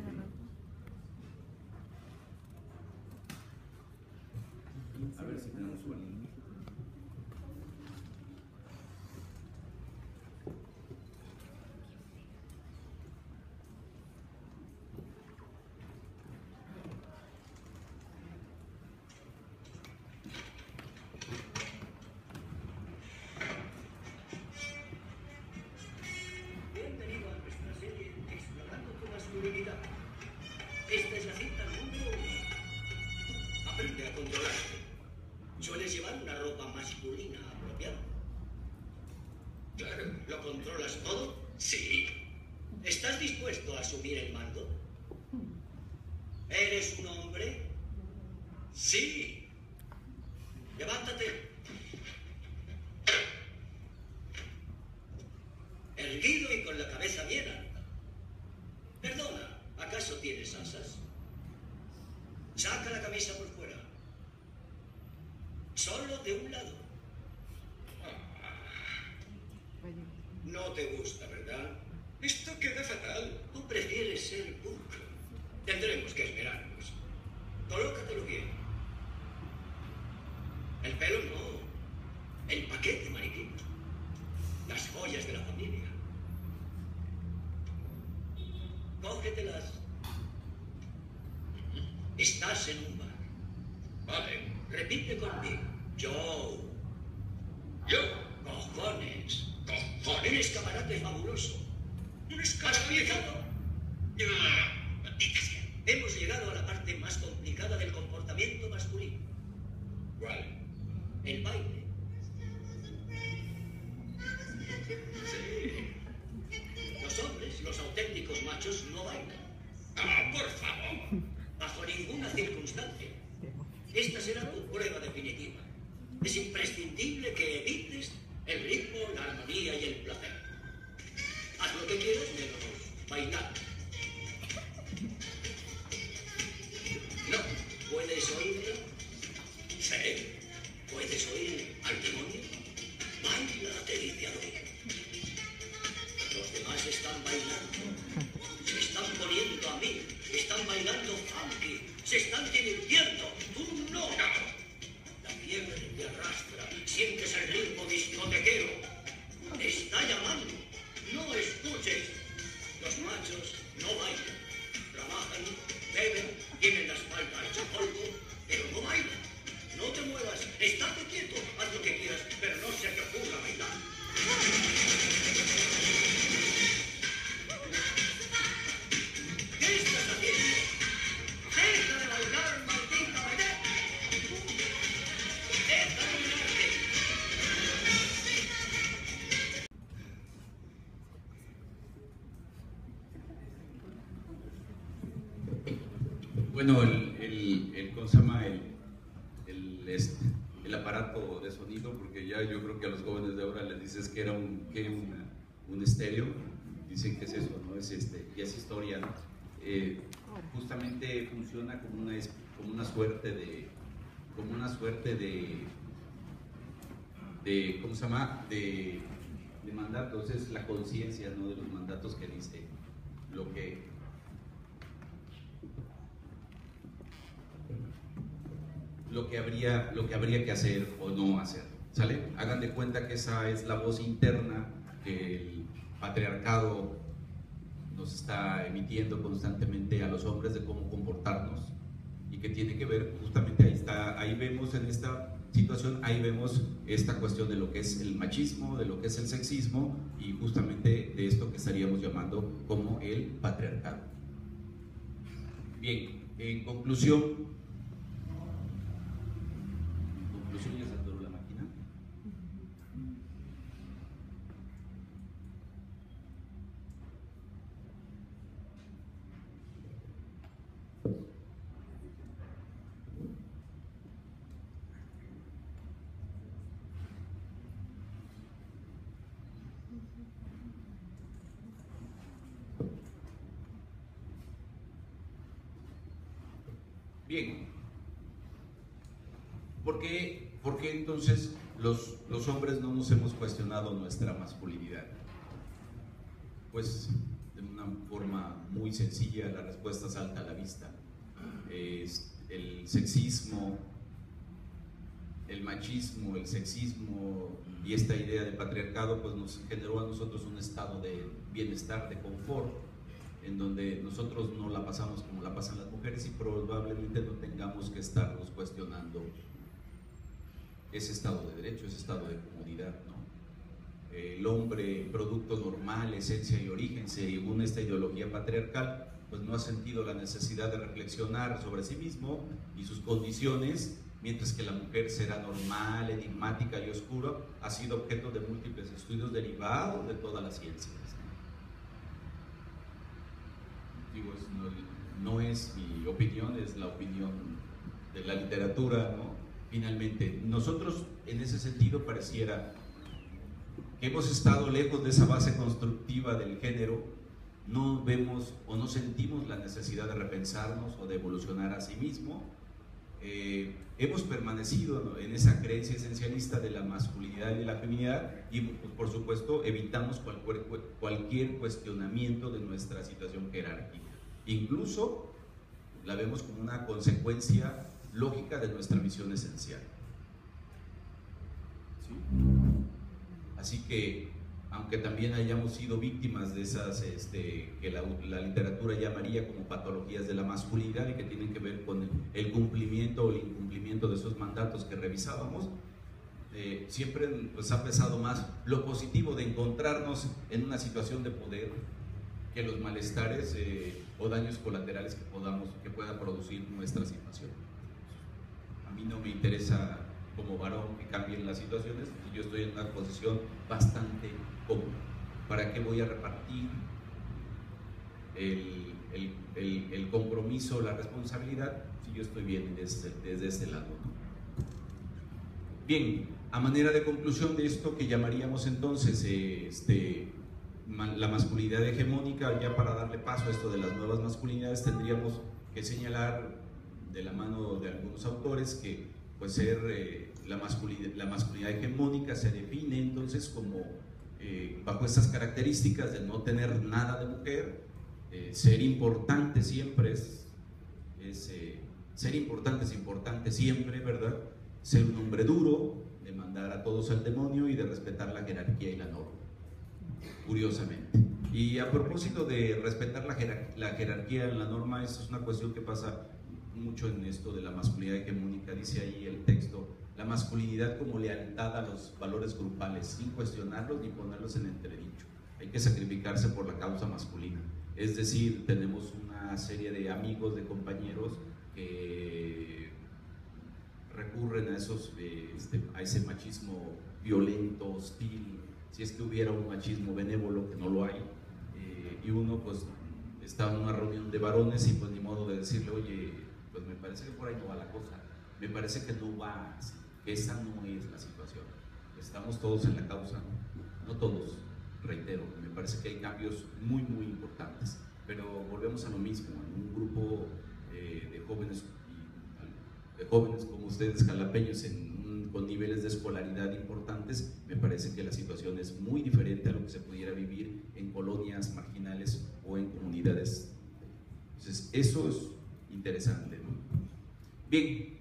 A ver si tenemos suerte. Bienvenido a nuestra serie Explorando tu masculinidad. Esta es la cinta número 1. Aprende a controlarte. ¿Sueles llevar una ropa masculina apropiada? Claro. ¿Lo controlas todo? Sí. ¿Estás dispuesto a asumir el mando? ¿Eres un hombre? Sí. Levántate. Erguido y con la cabeza bien alta. Perdona, ¿acaso tienes asas? Saca la camisa por fuera. Solo de un lado. No te gusta, ¿verdad? Esto queda fatal. Tú prefieres ser pulcro. Tendremos que esperarnos. Colócatelo bien. El pelo no. El paquete, mariquita. Las joyas de la familia. Cógetelas. Estás en un bar. Vale. Repite conmigo. Yo. Cojones. Un escaparate fabuloso. Un escaparate. Hemos llegado a la parte más complicada del comportamiento masculino. ¿Cuál? El baile. Sí. Los hombres, los auténticos machos, no bailan. ¡Ah, por favor! Bajo ninguna circunstancia. Esta será tu prueba definitiva. Es imprescindible que evites el ritmo, la armonía y el placer. Haz lo que quieras menos bailar. No, ¿puedes oírla? Sí. ¿Puedes oír al demonio? Baila, te dice al oído. Los demás están bailando. Se están poniendo a mí. Están bailando funky. Se están divirtiendo. Tú no. La fiebre te arrastra. Sientes el ritmo discotequero. Te está llamando. No escuches. Los machos no bailan. Trabajan, beben, tienen la espalda hecha polvo, pero no bailan. No te muevas. Estate quieto. Haz lo que quieras, pero no se te ocurra bailar. ¿Qué estás haciendo? ¡Deja de bailar, maldita vedette! ¡Deja de mirarte! Bueno, ¿cómo se llama? El aparato de sonido, porque ya yo creo que a los jóvenes de ahora les dices que era un estéreo, dicen que es eso, ¿no? Es ya es historia, ¿no? Justamente funciona como una suerte de ¿cómo se llama? De mandatos, es la conciencia, ¿no? De los mandatos que dice lo que habría que hacer o no hacer, ¿sale? Hagan de cuenta que esa es la voz interna que el patriarcado nos está emitiendo constantemente a los hombres de cómo comportarnos, y que tiene que ver justamente, ahí vemos en esta situación, ahí vemos esta cuestión de lo que es el machismo, de lo que es el sexismo, y justamente de esto que estaríamos llamando como el patriarcado. Bien, en conclusión, ya se atoró la máquina. Bien, ¿por qué entonces los hombres no nos hemos cuestionado nuestra masculinidad? Pues de una forma muy sencilla, la respuesta salta a la vista. El sexismo, el machismo, el sexismo y esta idea de patriarcado pues nos generó a nosotros un estado de bienestar, de confort, en donde nosotros no la pasamos como la pasan las mujeres y probablemente no tengamos que estarnos cuestionando ese estado de derecho, ese estado de comodidad, ¿no? El hombre, producto normal, esencia y origen, según esta ideología patriarcal, pues no ha sentido la necesidad de reflexionar sobre sí mismo y sus condiciones, mientras que la mujer será normal, enigmática y oscura, ha sido objeto de múltiples estudios derivados de todas las ciencias. Digo, no es mi opinión, es la opinión de la literatura, ¿no? Finalmente, nosotros en ese sentido pareciera que hemos estado lejos de esa base constructiva del género, no vemos o no sentimos la necesidad de repensarnos o de evolucionar a sí mismo. Hemos permanecido en esa creencia esencialista de la masculinidad y de la feminidad y pues, por supuesto evitamos cualquier cuestionamiento de nuestra situación jerárquica. Incluso la vemos como una consecuencia lógica de nuestra misión esencial. ¿Sí? Así que, aunque también hayamos sido víctimas de esas que la literatura llamaría como patologías de la masculinidad y que tienen que ver con el cumplimiento o el incumplimiento de esos mandatos que revisábamos, siempre pues, ha pesado más lo positivo de encontrarnos en una situación de poder que los malestares o daños colaterales que pueda producir nuestra situación. A mí no me interesa como varón que cambien las situaciones, y yo estoy en una posición bastante cómoda. ¿Para qué voy a repartir el compromiso, la responsabilidad, si yo estoy bien desde este lado, ¿no? Bien, a manera de conclusión de esto que llamaríamos entonces la masculinidad hegemónica, ya para darle paso a esto de las nuevas masculinidades, tendríamos que señalar de la mano de algunos autores que pues la masculinidad hegemónica se define entonces como bajo estas características de no tener nada de mujer, ser importante siempre ser importante es importante siempre, ¿verdad? Ser un hombre duro, de mandar a todos al demonio y de respetar la jerarquía y la norma, curiosamente. Y a propósito de respetar la jerarquía en la norma, esto es una cuestión que pasa mucho en esto de la masculinidad hegemónica. Dice ahí el texto: la masculinidad como lealtad a los valores grupales, sin cuestionarlos ni ponerlos en entredicho. Hay que sacrificarse por la causa masculina. Es decir, tenemos una serie de amigos, de compañeros que recurren a ese machismo violento, hostil, si es que hubiera un machismo benévolo, que no lo hay, y uno pues está en una reunión de varones y pues ni modo de decirle: oye, Pues me parece que por ahí no va la cosa. Me parece que no va así, que esa no es la situación. Estamos todos en la causa, no todos, reitero, me parece que hay cambios muy, muy importantes, pero volvemos a lo mismo, en un grupo de jóvenes como ustedes, jalapeños, con niveles de escolaridad importantes, me parece que la situación es muy diferente a lo que se pudiera vivir en colonias marginales o en comunidades. Entonces, eso es interesante, ¿no? Bien,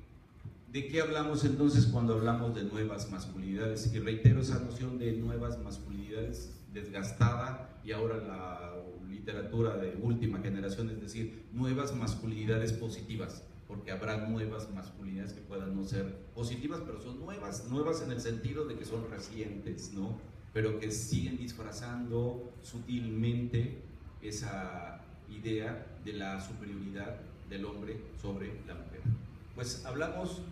¿de qué hablamos entonces cuando hablamos de nuevas masculinidades? Y reitero esa noción de nuevas masculinidades desgastada, y ahora la literatura de última generación, es decir, nuevas masculinidades positivas, porque habrá nuevas masculinidades que puedan no ser positivas, pero son nuevas en el sentido de que son recientes, ¿no? Pero que siguen disfrazando sutilmente esa idea de la superioridad del hombre sobre la mujer. Pues hablamos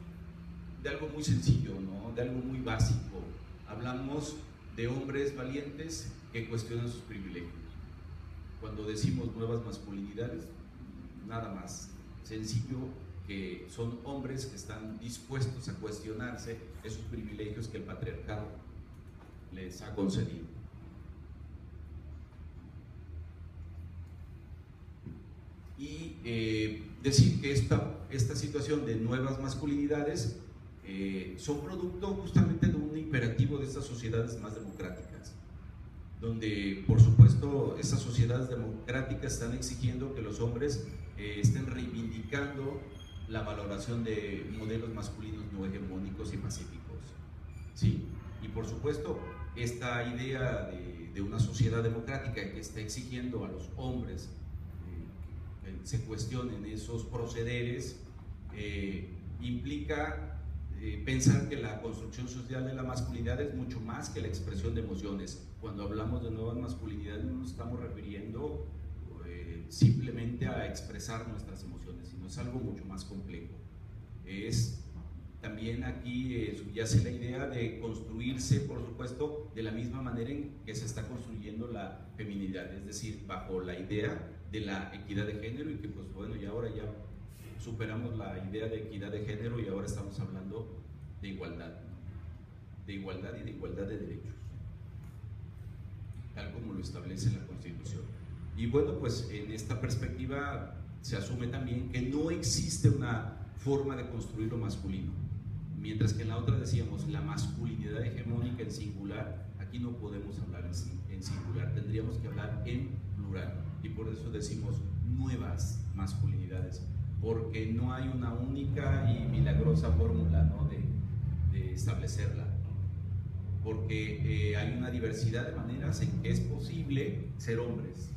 de algo muy sencillo, ¿no? De algo muy básico. Hablamos de hombres valientes que cuestionan sus privilegios. Cuando decimos nuevas masculinidades, nada más sencillo que son hombres que están dispuestos a cuestionarse esos privilegios que el patriarcado les ha concedido. Y decir que esta situación de nuevas masculinidades son producto justamente de un imperativo de estas sociedades más democráticas, donde por supuesto esas sociedades democráticas están exigiendo que los hombres estén reivindicando la valoración de modelos masculinos no hegemónicos y pacíficos, ¿sí? Y por supuesto esta idea de una sociedad democrática que está exigiendo a los hombres que se cuestionen esos procederes implica pensar que la construcción social de la masculinidad es mucho más que la expresión de emociones. Cuando hablamos de nuevas masculinidades no nos estamos refiriendo simplemente a expresar nuestras emociones, sino es algo mucho más complejo. Es también aquí subyace la idea de construirse, por supuesto, de la misma manera en que se está construyendo la feminidad, es decir, bajo la idea de la equidad de género, y que pues bueno, y ahora ya superamos la idea de equidad de género y ahora estamos hablando de igualdad y de igualdad de derechos, tal como lo establece la Constitución. Y bueno, pues en esta perspectiva se asume también que no existe una forma de construir lo masculino, mientras que en la otra decíamos la masculinidad hegemónica en singular. Aquí no podemos hablar en singular, tendríamos que hablar en plural, y por eso decimos nuevas masculinidades, porque no hay una única y milagrosa fórmula, ¿no?, de establecerla, porque hay una diversidad de maneras en que es posible ser hombres,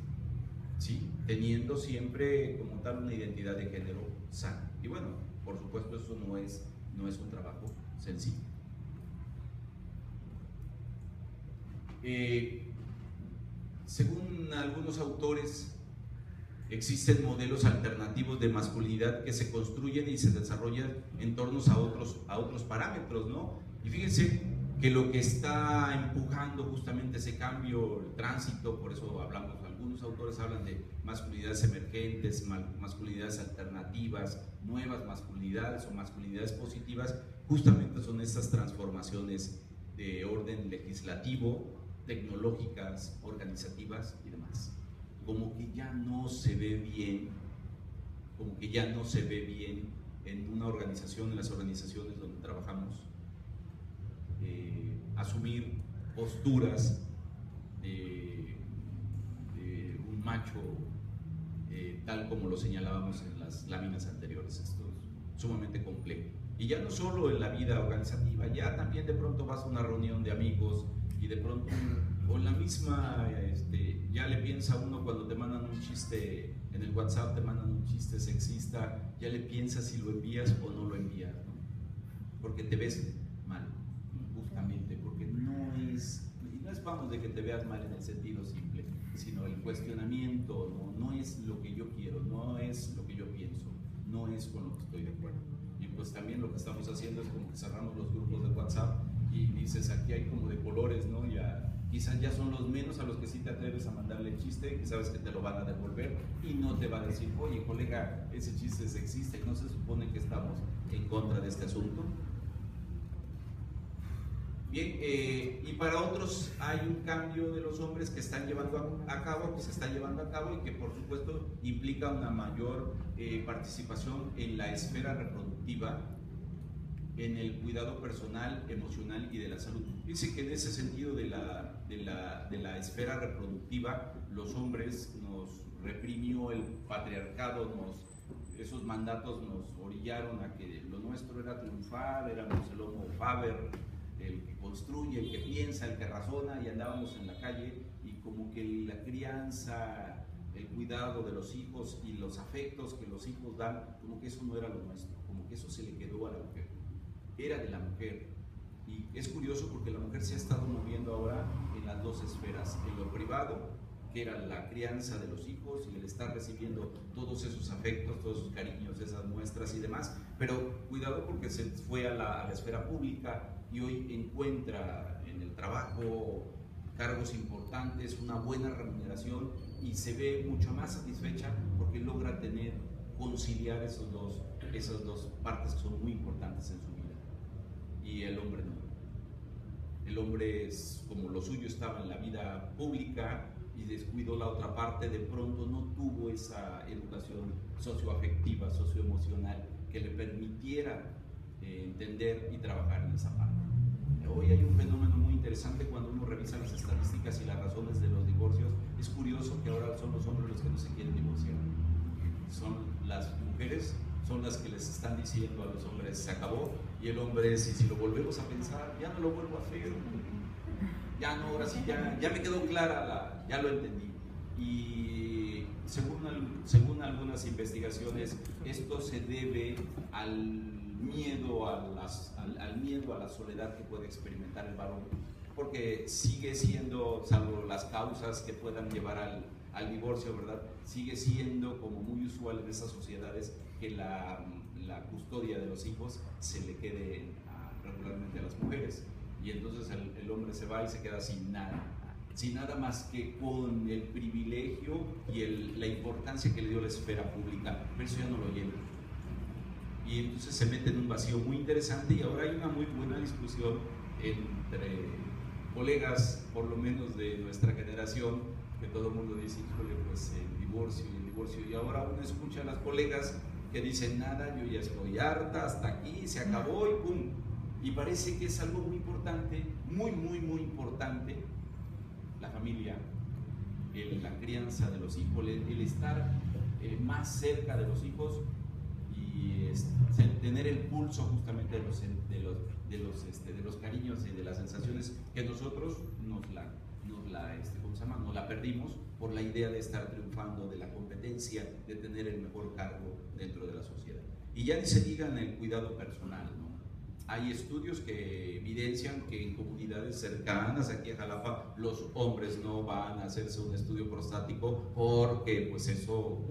¿sí?, teniendo siempre como tal una identidad de género sana. Y bueno, por supuesto eso no es un trabajo sencillo. Según algunos autores, existen modelos alternativos de masculinidad que se construyen y se desarrollan en torno a otros parámetros, ¿no? Y fíjense que lo que está empujando justamente ese cambio, el tránsito, por eso hablamos, algunos autores hablan de masculinidades emergentes, masculinidades alternativas, nuevas masculinidades o masculinidades positivas, justamente son estas transformaciones de orden legislativo, tecnológicas, organizativas y demás. Como que ya no se ve bien, en una organización, en las organizaciones donde trabajamos, asumir posturas de un macho, tal como lo señalábamos en las láminas anteriores. Esto es sumamente complejo. Y ya no solo en la vida organizativa, ya también de pronto vas a una reunión de amigos y de pronto, o en la misma, ya le piensa uno cuando te mandan un chiste en el WhatsApp, te mandan un chiste sexista, ya le piensas si lo envías o no lo envías, ¿no? Porque te ves mal, justamente, porque no es vamos de que te veas mal en el sentido simple, sino el cuestionamiento, no es lo que yo quiero, no es lo que yo pienso, no es con lo que estoy de acuerdo. Y pues también lo que estamos haciendo es como que cerramos los grupos de WhatsApp y dices, aquí hay como de colores, ¿no? Quizás ya son los menos a los que sí te atreves a mandarle el chiste, que sabes que te lo van a devolver y no te va a decir, oye colega, ese chiste es sexista y no se supone que estamos en contra de este asunto. Bien, y para otros hay un cambio de los hombres que están llevando a cabo, que se está llevando a cabo y que por supuesto implica una mayor participación en la esfera reproductiva, en el cuidado personal, emocional y de la salud. Dice que en ese sentido de la esfera reproductiva, los hombres nos reprimió el patriarcado, esos mandatos nos orillaron a que lo nuestro era triunfar, éramos el homo faber, el que construye, el que piensa, el que razona, y andábamos en la calle y como que la crianza, el cuidado de los hijos y los afectos que los hijos dan, como que eso no era lo nuestro, como que eso se le quedó a la mujer, era de la mujer. Y es curioso porque la mujer se ha estado moviendo ahora en las dos esferas, en lo privado, que era la crianza de los hijos y el estar recibiendo todos esos afectos, todos esos cariños, esas muestras y demás, pero cuidado porque se fue a la esfera pública y hoy encuentra en el trabajo cargos importantes, una buena remuneración y se ve mucho más satisfecha porque logra conciliar esas dos partes que son muy importantes en su vida. Y el hombre no. El hombre, como lo suyo estaba en la vida pública y descuidó la otra parte, de pronto no tuvo esa educación socioafectiva, socioemocional que le permitiera entender y trabajar en esa parte. Hoy hay un fenómeno muy interesante cuando uno revisa las estadísticas y las razones de los divorcios. Es curioso que ahora son los hombres los que no se quieren divorciar. Son las mujeres, son las que les están diciendo a los hombres se acabó, y el hombre si lo volvemos a pensar, ya no lo vuelvo a hacer, ya no, ahora sí, ya me quedó clara, ya lo entendí. Y según algunas investigaciones, esto se debe al miedo a la soledad que puede experimentar el varón, porque sigue siendo, salvo las causas que puedan llevar al divorcio, ¿verdad? Sigue siendo como muy usual en esas sociedades que la custodia de los hijos se le quede regularmente a las mujeres, y entonces el hombre se va y se queda sin nada más que con el privilegio y la importancia que le dio la esfera pública, pero eso ya no lo llena. Y entonces se mete en un vacío muy interesante, y ahora hay una muy buena discusión entre colegas, por lo menos de nuestra generación, que todo el mundo dice, híjole, pues el divorcio, y ahora uno escucha a las colegas que dicen, nada, yo ya estoy harta, hasta aquí, se acabó y pum. Y parece que es algo muy importante, muy importante, la familia, la crianza de los hijos, el estar más cerca de los hijos y tener el pulso justamente de los cariños y de las sensaciones que nosotros nos la perdimos por la idea de estar triunfando, de la competencia, de tener el mejor cargo dentro de la sociedad. Y ya ni se diga en el cuidado personal, ¿no? Hay estudios que evidencian que en comunidades cercanas aquí a Jalapa los hombres no van a hacerse un estudio prostático porque pues eso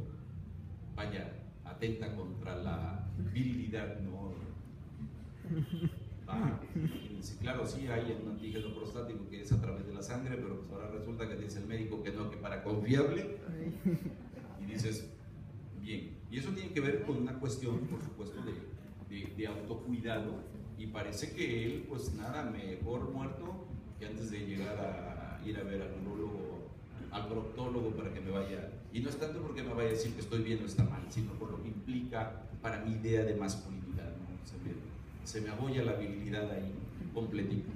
atenta contra la virilidad, ¿no? Sí, claro, sí hay un antígeno prostático que es a través de la sangre, pero pues ahora resulta que dice el médico que no, que para confiable, y dices, bien, y eso tiene que ver con una cuestión, por supuesto, de autocuidado, y parece que él, pues nada, mejor muerto que antes de llegar a ir a ver al neurólogo, al proctólogo para que me vaya, y no es tanto porque me vaya a decir que estoy bien o está mal, sino por lo que implica para mi idea de masculinidad, ¿no? Se me abolla la virilidad ahí completita.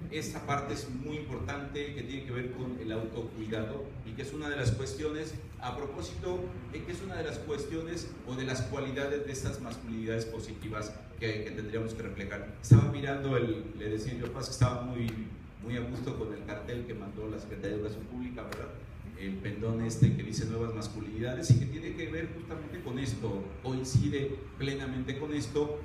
Esta parte es muy importante, que tiene que ver con el autocuidado, y que es una de las cuestiones, a propósito, que es una de las cuestiones o de las cualidades de estas masculinidades positivas que tendríamos que reflejar. Estaba mirando, le decía yo, que estaba muy a gusto con el cartel que mandó la Secretaría de Educación Pública, ¿verdad? El pendón que dice nuevas masculinidades, y que tiene que ver justamente con esto, coincide plenamente con esto.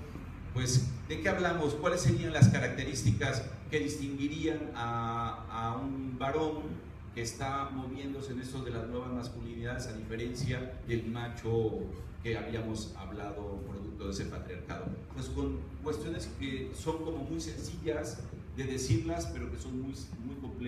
Pues, ¿de qué hablamos? ¿Cuáles serían las características que distinguirían a un varón que está moviéndose en eso de las nuevas masculinidades, a diferencia del macho que habíamos hablado producto de ese patriarcado? Pues con cuestiones que son como muy sencillas, de decirlas, pero que son muy, muy complejas.